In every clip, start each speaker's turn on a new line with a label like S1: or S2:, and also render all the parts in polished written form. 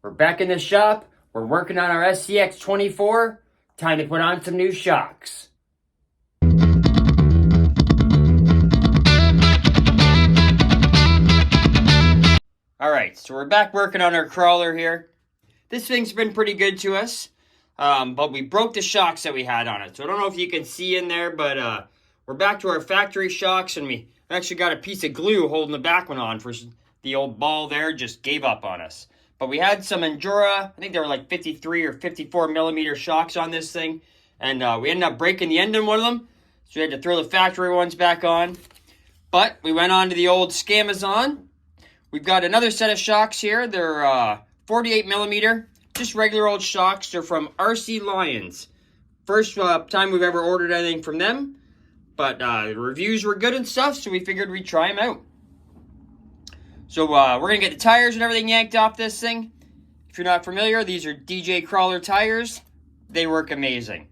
S1: We're back in the shop. We're working on our SCX24. Time to put on some new shocks. Alright, so we're back working on our crawler here. This thing's been pretty good to us, but we broke the shocks that we had on it. So I don't know if you can see in there, but we're back to our factory shocks, and we actually got a piece of glue holding the back one on for the old ball there just gave up on us. But we had some Endura, I think they were like 53 or 54 millimeter shocks on this thing, and we ended up breaking the end in one of them, so we had to throw the factory ones back on. But we went on to the old Scamazon. We've got another set of shocks here. They're 48 millimeter, just regular old shocks. They're from RCLions. First time we've ever ordered anything from them, but the reviews were good and stuff, so we figured we'd try them out. So we're going to get the tires and everything yanked off this thing. If you're not familiar, these are DJ Crawler tires. They work amazing.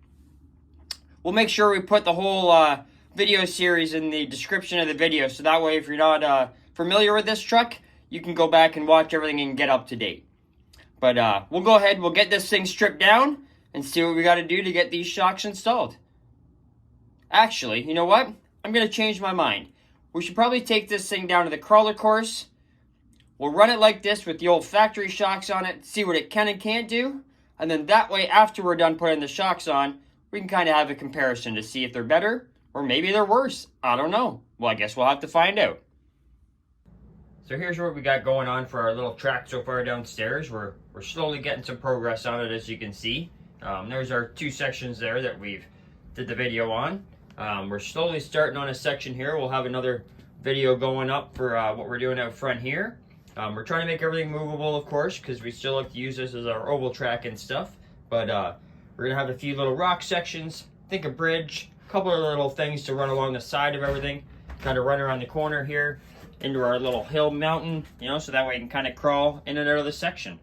S1: We'll make sure we put the whole video series in the description of the video, so that way if you're not familiar with this truck, you can go back and watch everything and get up to date. But we'll go ahead, we'll get this thing stripped down and see what we got to do to get these shocks installed. Actually, you know what? I'm going to change my mind. We should probably take this thing down to the crawler course. We'll run it like this with the old factory shocks on it, see what it can and can't do. And then that way, after we're done putting the shocks on, we can kind of have a comparison to see if they're better or maybe they're worse. I don't know. Well, I guess we'll have to find out. So here's what we got going on for our little track so far downstairs. We're slowly getting some progress on it, as you can see. There's our two sections there that we've did the video on. We're slowly starting on a section here. We'll have another video going up for what we're doing out front here. We're trying to make everything movable, of course, because we still like to use this as our oval track and stuff. But we're going to have a few little rock sections, think a bridge, a couple of little things to run along the side of everything, kind of run around the corner here into our little hill mountain, you know, so that way you can kind of crawl in and out of the section.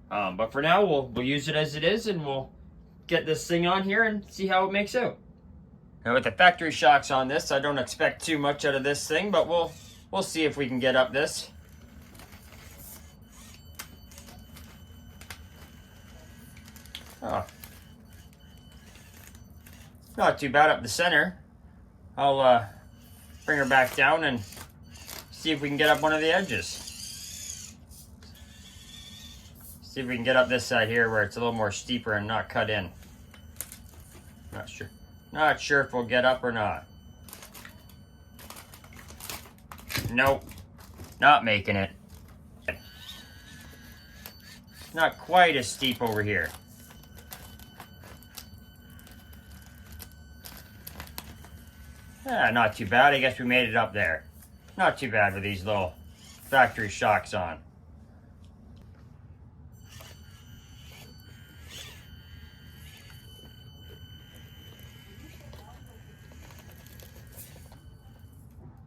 S1: But for now, we'll use it as it is, and we'll get this thing on here and see how it makes out. Now with the factory shocks on this, I don't expect too much out of this thing, but we'll see if we can get up this. Oh. Not too bad up the center. I'll bring her back down and see if we can get up one of the edges. See if we can get up this side here where it's a little more steeper and not cut in. Not sure if we'll get up or not. Nope. Not making it. Not quite as steep over here. Not too bad. I guess we made it up there. Not too bad with these little factory shocks on.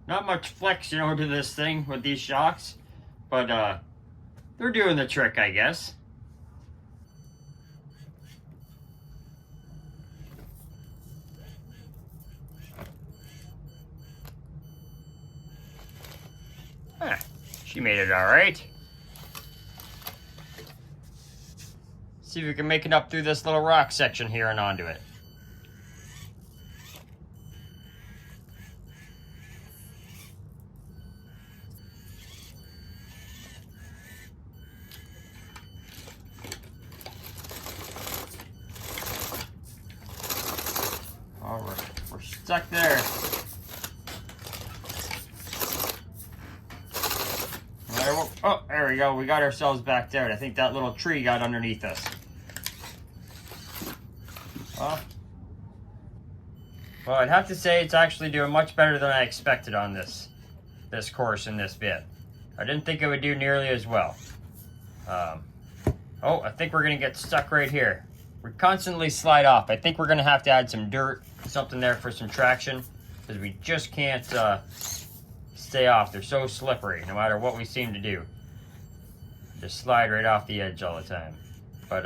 S1: Not much flex, you know, to this thing with these shocks, but they're doing the trick, I guess. She made it all right. See if we can make it up through this little rock section here and onto it. Oh, we're stuck there. Oh, there we go. We got ourselves backed out. I think that little tree got underneath us. Well, I'd have to say it's actually doing much better than I expected on this course in this bit. I didn't think it would do nearly as well. Oh, I think we're going to get stuck right here. We constantly slide off. I think we're going to have to add some dirt, something there for some traction, because we just can't stay off. They're so slippery, no matter what we seem to do. Just slide right off the edge all the time. But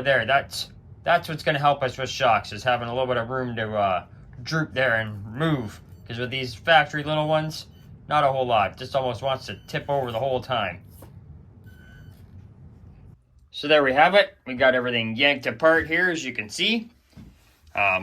S1: there, that's what's going to help us with shocks, is having a little bit of room to droop there and move. Because with these factory little ones, not a whole lot. Just almost wants to tip over the whole time. So there we have it. We got everything yanked apart here, as you can see.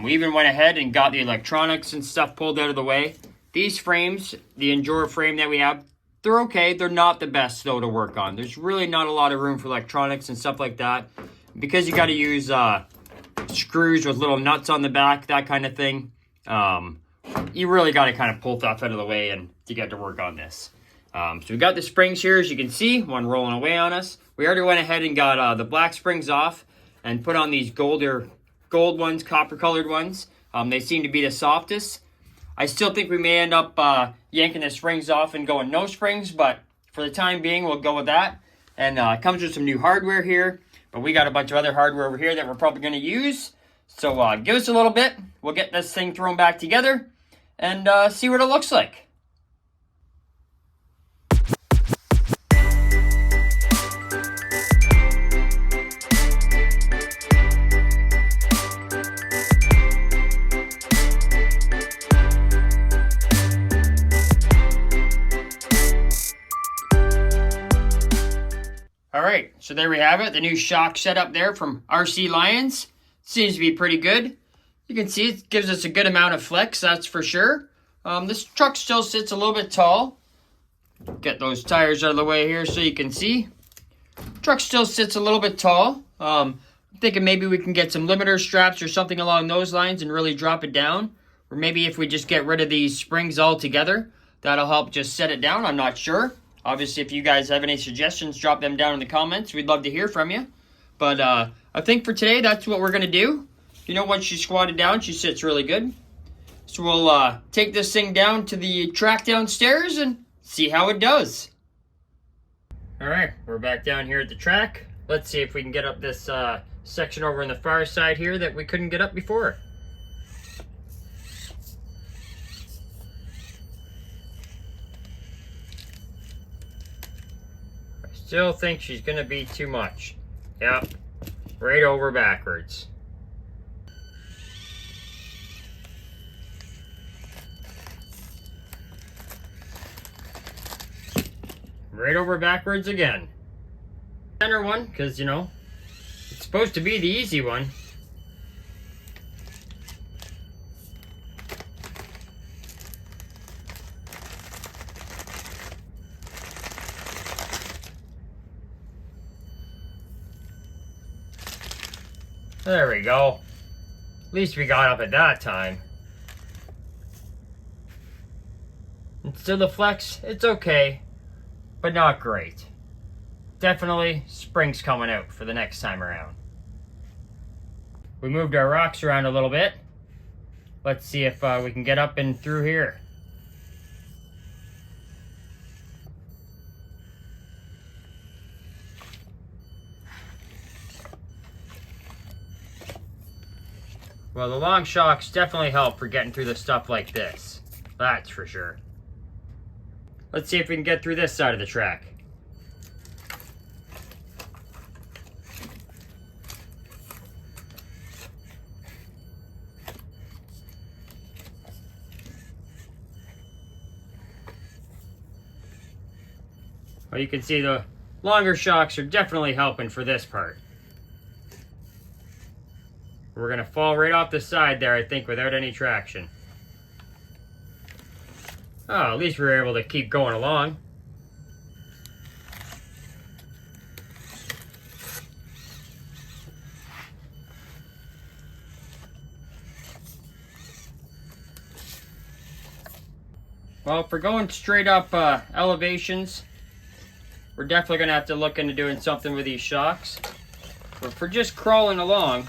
S1: We even went ahead and got the electronics and stuff pulled out of the way. These frames, the Endura frame that we have, they're okay. They're not the best, though, to work on. There's really not a lot of room for electronics and stuff like that. Because you got to use screws with little nuts on the back, that kind of thing. You really got to kind of pull stuff out of the way and to get to work on this. So we got the springs here, as you can see, one rolling away on us. We already went ahead and got the black springs off and put on these gold ones, copper colored ones. They seem to be the softest. I still think we may end up yanking the springs off and going no springs, but for the time being, we'll go with that. And it comes with some new hardware here, but we got a bunch of other hardware over here that we're probably going to use. So give us a little bit. We'll get this thing thrown back together and see what it looks like. Alright, so there we have it. The new shock setup there from RCLions. Seems to be pretty good. You can see it gives us a good amount of flex, that's for sure. This truck still sits a little bit tall. Get those tires out of the way here so you can see. Truck still sits a little bit tall. I'm thinking maybe we can get some limiter straps or something along those lines and really drop it down. Or maybe if we just get rid of these springs altogether, that'll help just set it down. I'm not sure. Obviously, if you guys have any suggestions, drop them down in the comments. We'd love to hear from you. But I think for today, that's what we're going to do. You know, once she's squatted down, she sits really good. So we'll take this thing down to the track downstairs and see how it does. All right, we're back down here at the track. Let's see if we can get up this section over on the far side here that we couldn't get up before. Still think she's gonna be too much. Yep, right over backwards. Right over backwards again. Center one, because you know, it's supposed to be the easy one. There we go. At least we got up at that time. And still the flex, it's okay, but not great. Definitely springs coming out for the next time around. We moved our rocks around a little bit. Let's see if we can get up and through here. Well, the long shocks definitely help for getting through the stuff like this. That's for sure. Let's see if we can get through this side of the track. Well, you can see the longer shocks are definitely helping for this part. We're going to fall right off the side there, I think, without any traction. Oh, at least we were able to keep going along. Well, if we're going straight up elevations, we're definitely going to have to look into doing something with these shocks. But for just crawling along,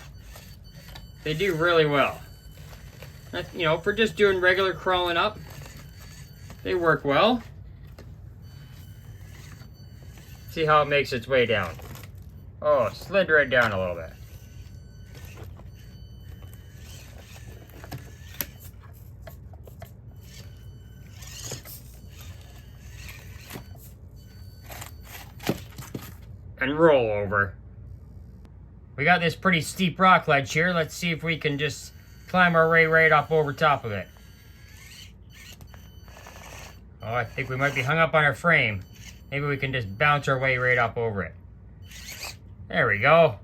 S1: they do really well. You know, for just doing regular crawling up, they work well. See how it makes its way down. Oh, it slid right down a little bit. And roll over. We got this pretty steep rock ledge here. Let's see if we can just climb our way right up over top of it. Oh, I think we might be hung up on our frame. Maybe we can just bounce our way right up over it. There we go.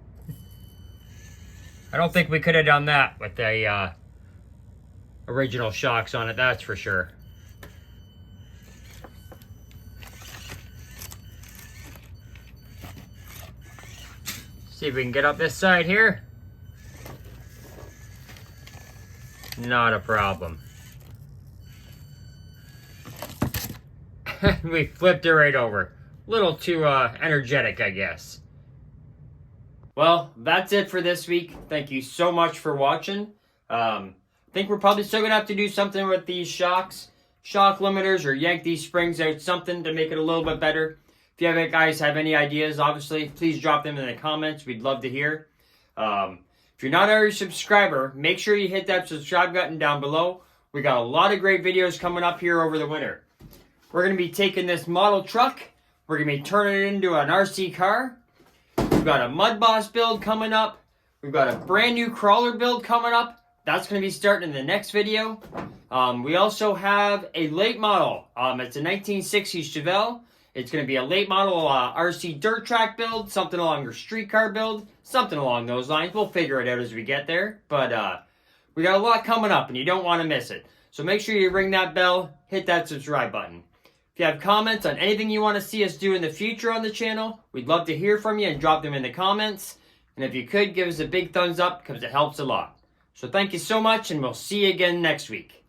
S1: I don't think we could have done that with the original shocks on it, that's for sure. See if we can get up this side here. Not a problem. We flipped it right over. A little too energetic, I guess. Well, that's it for this week. Thank you so much for watching. I think we're probably still going to have to do something with these shocks. Shock limiters, or yank these springs out, something to make it a little bit better. If you guys have any ideas, obviously, please drop them in the comments. We'd love to hear. If you're not already a subscriber, make sure you hit that subscribe button down below. We got a lot of great videos coming up here over the winter. We're going to be taking this model truck. We're going to be turning it into an RC car. We've got a Mud Boss build coming up. We've got a brand new crawler build coming up. That's going to be starting in the next video. We also have a late model. It's a 1960s Chevelle. It's going to be a late model RC dirt track build, something along your streetcar build, something along those lines. We'll figure it out as we get there. But we got a lot coming up, and you don't want to miss it. So make sure you ring that bell, hit that subscribe button. If you have comments on anything you want to see us do in the future on the channel, we'd love to hear from you and drop them in the comments. And if you could, give us a big thumbs up because it helps a lot. So thank you so much, and we'll see you again next week.